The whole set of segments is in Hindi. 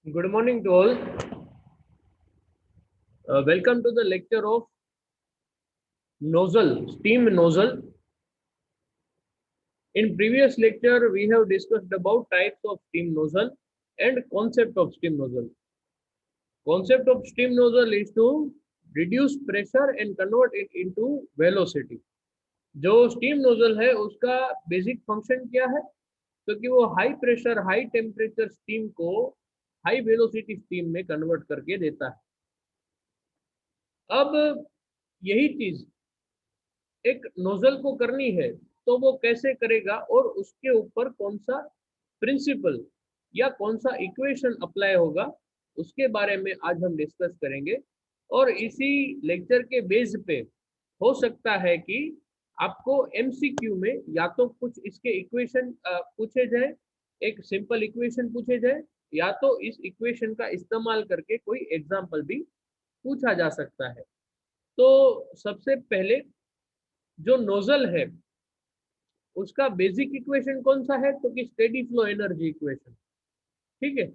Good morning to all. Welcome to the lecture of nozzle, steam nozzle. In previous lecture, we have discussed about types of steam nozzle and concept of steam nozzle. Concept of steam nozzle is to reduce pressure and convert it into velocity. जो steam nozzle है उसका basic function क्या है? तो कि वो high pressure high temperature steam को हाई वेलोसिटी स्टीम में कन्वर्ट करके देता है। अब यही चीज एक नोजल को करनी है तो वो कैसे करेगा और उसके ऊपर कौन सा प्रिंसिपल या कौन सा इक्वेशन अप्लाई होगा उसके बारे में आज हम डिस्कस करेंगे। और इसी लेक्चर के बेस पे हो सकता है कि आपको एमसीक्यू में या तो कुछ इसके इक्वेशन पूछे जाए, एक सिंपल इक्वेशन पूछे जाए, या तो इस इक्वेशन का इस्तेमाल करके कोई एग्जाम्पल भी पूछा जा सकता है। तो सबसे पहले जो नोजल है उसका बेसिक इक्वेशन कौन सा है, तो कि स्टेडी फ्लो एनर्जी इक्वेशन। ठीक है।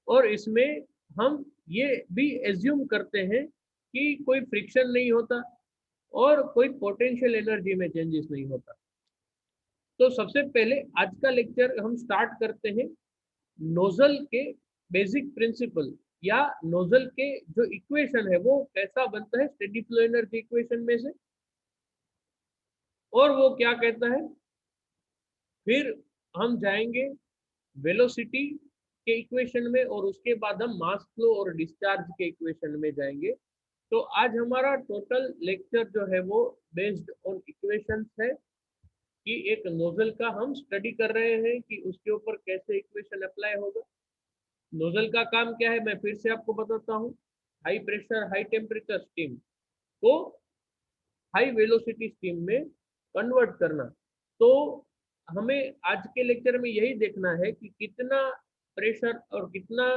और इसमें हम ये भी एज्यूम करते हैं कि कोई फ्रिक्शन नहीं होता और कोई पोटेंशियल एनर्जी में चेंजेस नहीं होता। तो सबसे पहले आज का लेक्चर हम स्टार्ट करते हैं नोजल के बेसिक प्रिंसिपल या नोजल के जो इक्वेशन है वो कैसा बनता है स्टेडी फ्लो एनर्जी इक्वेशन में से, और वो क्या कहता है। फिर हम जाएंगे वेलोसिटी के इक्वेशन में और उसके बाद हम मास फ्लो और डिस्चार्ज के इक्वेशन में जाएंगे। तो आज हमारा टोटल लेक्चर जो है वो बेस्ड ऑन इक्वेशंस है कि एक नोजल का हम स्टडी कर रहे हैं कि उसके ऊपर कैसे इक्वेशन अप्लाई होगा। नोजल का काम क्या है मैं फिर से आपको बताता हूँ। High pressure high temperature steam को हाई वेलोसिटी स्टीम में कन्वर्ट करना। तो हमें आज के लेक्चर में यही देखना है कि कितना प्रेशर और कितना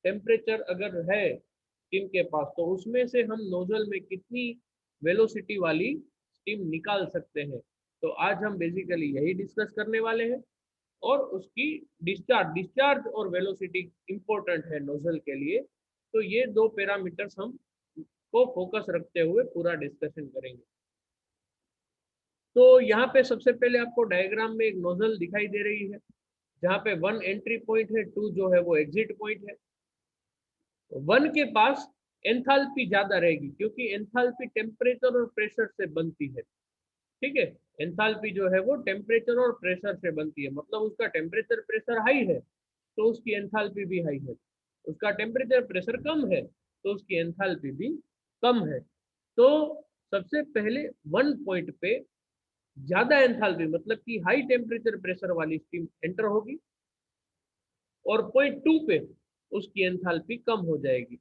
टेम्परेचर अगर है स्टीम के पास तो उसमें से हम नोजल में कितनी वेलोसिटी वाली स्टीम निकाल सकते हैं। तो आज हम बेसिकली यही डिस्कस करने वाले हैं। और उसकी डिस्चार्ज और वेलोसिटी इंपॉर्टेंट है नोजल के लिए। तो ये दो पैरामीटर्स हम को फोकस रखते हुए पूरा डिस्कशन करेंगे। तो यहाँ पे सबसे पहले आपको डायग्राम में एक नोजल दिखाई दे रही है जहाँ पे 1 एंट्री पॉइंट है, 2 जो है वो एग्जिट पॉइंट है। 1 के पास एंथैल्पी ज्यादा रहेगी क्योंकि एंथैल्पी टेम्परेचर और प्रेशर से बनती है। ठीक है। एंथैल्पी जो है वो टेम्परेचर और प्रेशर से बनती है, मतलब उसका टेम्परेचर प्रेशर हाई है तो उसकी एंथैल्पी भी हाई है, उसका टेम्परेचर प्रेशर कम है तो उसकी एंथैल्पी भी कम है। तो सबसे पहले 1 पॉइंट पे ज्यादा एंथैल्पी मतलब कि हाई टेम्परेचर प्रेशर वाली स्टीम एंटर होगी और पॉइंट 2 पे उसकी एंथैल्पी कम हो जाएगी।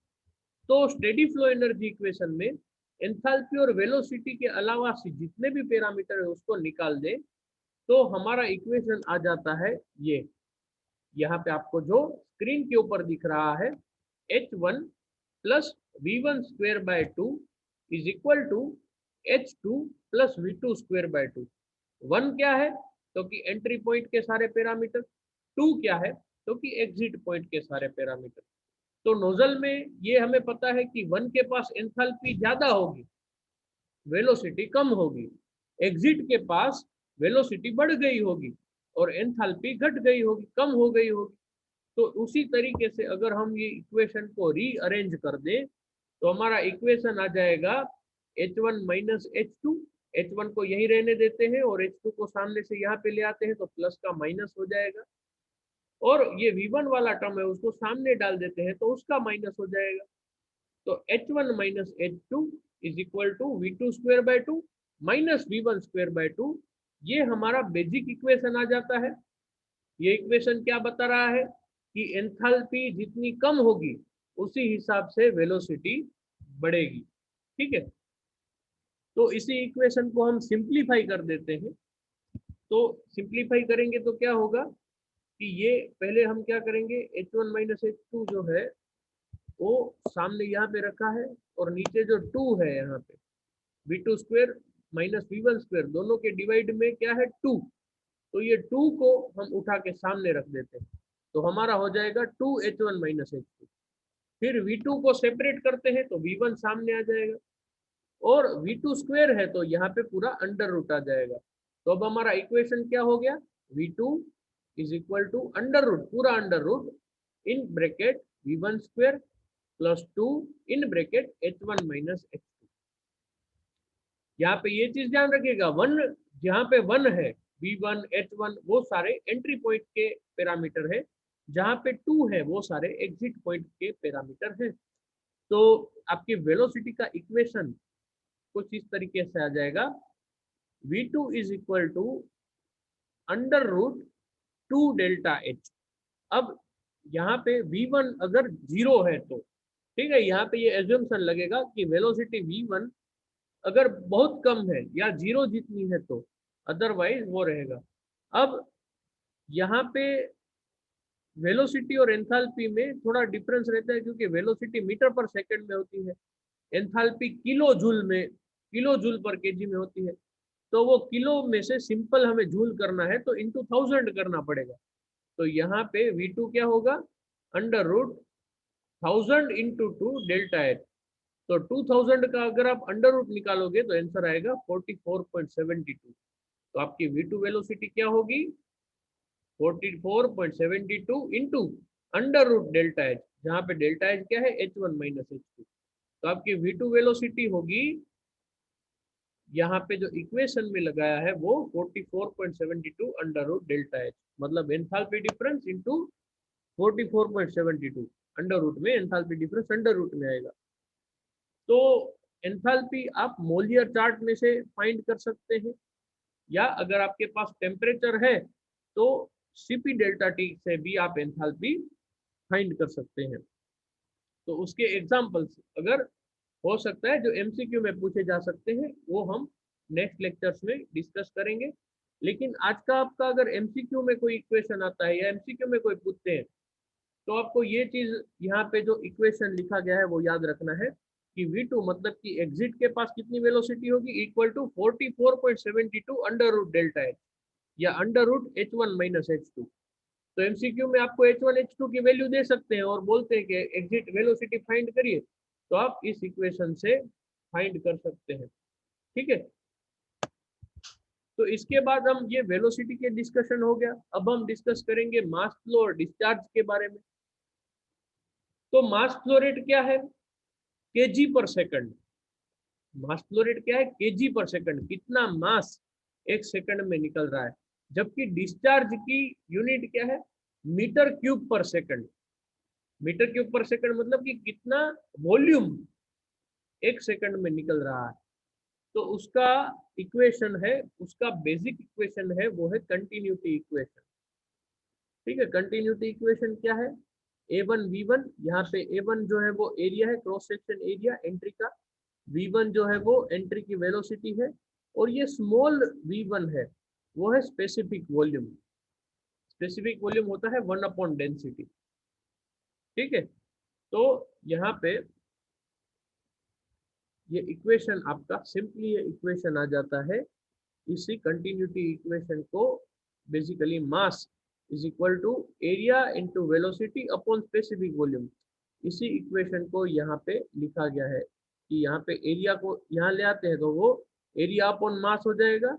तो स्टेडी फ्लो एनर्जी इक्वेशन में एंथैल्पी और वेलोसिटी के अलावा से जितने भी पैरामीटर है उसको निकाल दे तो हमारा इक्वेशन आ जाता है ये। यहाँ पे आपको जो स्क्रीन के ऊपर दिख रहा है H1 plus V1 square by 2 is equal to H2 plus V2 square by 2। 1 क्या है तो कि एंट्री पॉइंट के सारे पैरामीटर, 2 क्या है तो कि एग्जिट पॉइंट के सारे पैरामीटर। तो नोजल में ये हमें पता है कि 1 के पास एंथैल्पी ज्यादा होगी, वेलोसिटी कम होगी। एग्जिट के पास वेलोसिटी बढ़ गई होगी और एंथैल्पी घट गई होगी, कम हो गई होगी। तो उसी तरीके से अगर हम ये इक्वेशन को रीअरेंज कर दें तो हमारा इक्वेशन आ जाएगा H1 माइनस H2। H1 को यही रहने देते हैं और H2 को सामने से यहाँ पे ले आते हैं तो प्लस का माइनस हो जाएगा, और ये V1 वाला टर्म है उसको सामने डाल देते हैं तो उसका माइनस हो जाएगा। तो H1 minus H2 is equal to V2 square by 2 minus V1 square by 2। ये हमारा बेसिक इक्वेशन आ जाता है। ये इक्वेशन क्या बता रहा है कि एंथैल्पी जितनी कम होगी उसी हिसाब से वेलोसिटी बढ़ेगी। ठीक है। तो इसी इक्वेशन को हम सिंप्लीफाई कर देते हैं। तो सिंप्लीफाई करेंगे तो क्या होगा कि ये पहले हम क्या करेंगे H1 माइनस H2 जो है वो सामने यहाँ पे रखा है और नीचे जो 2 है यहाँ पे V2 square minus V1 square दोनों के डिवाइड में क्या है 2। तो ये 2 को हम उठा के सामने रख देते हैं। तो हमारा हो जाएगा 2H1 माइनस H2। फिर V2 को सेपरेट करते हैं तो V1 सामने आ जाएगा, और V2 स्क्वायर है तो यहाँ पे पूरा अंडर रूट आ जाएगा। तो अब हमारा इक्वेशन क्या हो गया, V2 is equal to under root, पूरा under root in bracket V1 square plus 2 in bracket H1 minus H2। यहाँ पे ये चीज ध्यान रखिएगा, वन जहाँ पे वन है V1 H1 वो सारे एंट्री पॉइंट के पैरामीटर है, जहाँ पे 2 है वो सारे एग्जिट पॉइंट के पैरामीटर है। तो आपकी वेलोसिटी का इक्वेशन कुछ इस तरीके से आ जाएगा, V2 is equal to under root 2 delta H। अब यहाँ पे V1 अगर 0 है तो ठीक है, यहाँ पे ये एज्यूम्पशन लगेगा कि वेलोसिटी V1 अगर बहुत कम है या 0 जितनी है तो, अदरवाइज वो रहेगा। अब यहाँ पे वेलोसिटी और एंथैल्पी में थोड़ा डिफरेंस रहता है, क्योंकि वेलोसिटी मीटर पर सेकंड में होती है, एंथैल्पी किलो जूल में, किलो जूल पर केजी में होती है। तो वो किलो में से सिंपल हमें जूल करना है तो इंटू 1000 करना पड़ेगा। तो यहाँ पे V2 क्या होगा, under root 1000 into 2 delta H. तो 2000 का अगर आप अंडर रूट निकालोगे तो आंसर आएगा 44.72। तो आपकी V2 वेलोसिटी क्या होगी, 44.72 into under root delta H, जहाँ पे डेल्टा एच क्या है, H1 माइनस H2। तो आपकी V2 वेलोसिटी होगी, यहाँ पे जो इक्वेशन में लगाया है वो 44.72 अंडर रूट डेल्टा एच, मतलब enthalpy difference into 44.72 under root में एंथैल्पी डिफरेंस अंडर रूट में आएगा। तो एंथैल्पी आप मोलियर चार्ट में से फाइंड कर सकते हैं, या अगर आपके पास टेम्परेचर है तो सीपी डेल्टा टी से भी आप एंथैल्पी फाइंड कर सकते हैं। तो उसके एग्जांपल्स अगर हो सकता है जो एमसीक्यू में पूछे जा सकते हैं वो हम नेक्स्ट लेक्चर्स में डिस्कस करेंगे। लेकिन आज का आपका अगर एमसीक्यू में कोई इक्वेशन आता है या एमसीक्यू में कोई पूछते हैं तो आपको ये चीज यहाँ पे जो इक्वेशन लिखा गया है वो याद रखना है कि V2 मतलब कि एग्जिट के पास कितनी वेलोसिटी होगी, equal to 44.72 under root delta H या under root H1 minus H2। तो एमसीक्यू में आपको H1 H2 की वैल्यू दे सकते हैं और बोलते हैं कि एग्जिट वेलोसिटी फाइंड करिए, तो आप इस इक्वेशन से फाइंड कर सकते हैं। ठीक है, तो इसके बाद हम ये वेलोसिटी के डिस्कशन हो गया। अब हम डिस्कस करेंगे मास फ्लो और डिस्चार्ज के बारे में। तो मास फ्लो रेट क्या है, केजी पर सेकंड। मास फ्लो रेट क्या है, केजी पर सेकंड, कितना मास एक सेकंड में निकल रहा है। जबकि डिस्चार्ज की यूनिट क्या है, मीटर क्यूब पर सेकंड। मीटर क्यूब पर सेकंड मतलब कि कितना वॉल्यूम एक सेकंड में निकल रहा है। तो उसका इक्वेशन है, उसका बेसिक इक्वेशन है वो है कंटिन्यूटी इक्वेशन। ठीक है, कंटिन्यूटी इक्वेशन क्या है, A1 V1, यहाँ पे A1 जो है वो एरिया है, क्रॉस सेक्शन एरिया एंट्री का, V1 जो है वो एंट्री की वेलोसिटी है, और ये स्मॉल V1 है वो है स्पेसिफिक वॉल्यूम। स्पेसिफिक वॉल्यूम होता है 1 अपॉन डेंसिटी। ठीक है, तो यहाँ पे ये इक्वेशन आपका सिंपली ये इक्वेशन आ जाता है, इसी कंटिन्यूटी इक्वेशन को basically mass is equal to area into velocity upon specific volume, इसी इक्वेशन को यहाँ पे लिखा गया है कि यहाँ पे एरिया को यहाँ ले आते हैं तो वो एरिया अपॉन मास हो जाएगा,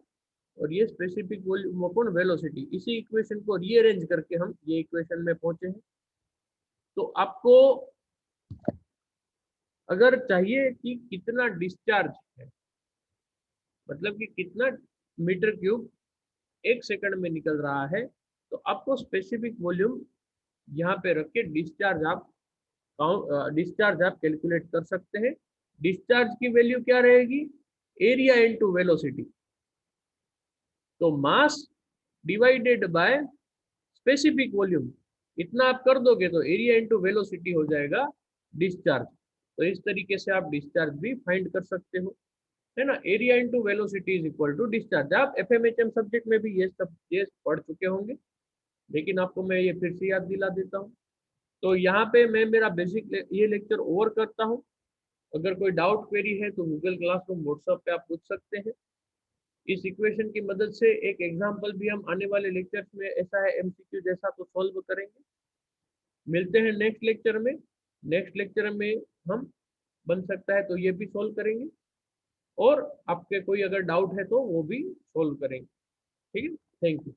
और ये स्पेसिफिक वॉल्यूम अपॉन वेलोसिटी, इसी इक्वेशन को रीअरेंज करके हम ये इक्वेशन में पहुंचे हैं। तो आपको अगर चाहिए कि कितना डिस्चार्ज है, मतलब कि कितना मीटर क्यूब एक सेकंड में निकल रहा है, तो आपको स्पेसिफिक वॉल्यूम यहाँ पे रख के डिस्चार्ज आप कैलकुलेट कर सकते हैं। डिस्चार्ज की वैल्यू क्या रहेगी, एरिया इनटू वेलोसिटी, तो mass divided by specific volume, इतना आप कर दोगे तो एरिया इनटू वेलोसिटी हो जाएगा डिस्चार्ज। तो इस तरीके से आप डिस्चार्ज भी फाइंड कर सकते हो, है ना। Area into velocity is equal to discharge. आप एफएमएचएम सब्जेक्ट में भी ये सब ये पढ़ चुके होंगे, लेकिन आपको मैं ये फिर से याद दिला देता हूँ। तो यहाँ पे मैं मेरा बेसिक ये लेक्चर ओवर करता हूँ। अगर कोई डाउट क्वेरी है तो गूगल क्लासरूम व्हाट्सएप पे आप पूछ सकते हैं। इस इक्वेशन की मदद से एक एग्जांपल भी हम आने वाले लेक्चर्स में ऐसा है एमसीक्यू जैसा तो सॉल्व करेंगे। मिलते हैं नेक्स्ट लेक्चर में। नेक्स्ट लेक्चर में हम बन सकता है तो ये भी सोल्व करेंगे, और आपके कोई अगर डाउट है तो वो भी सोल्व करेंगे। ठीक है, थैंक यू।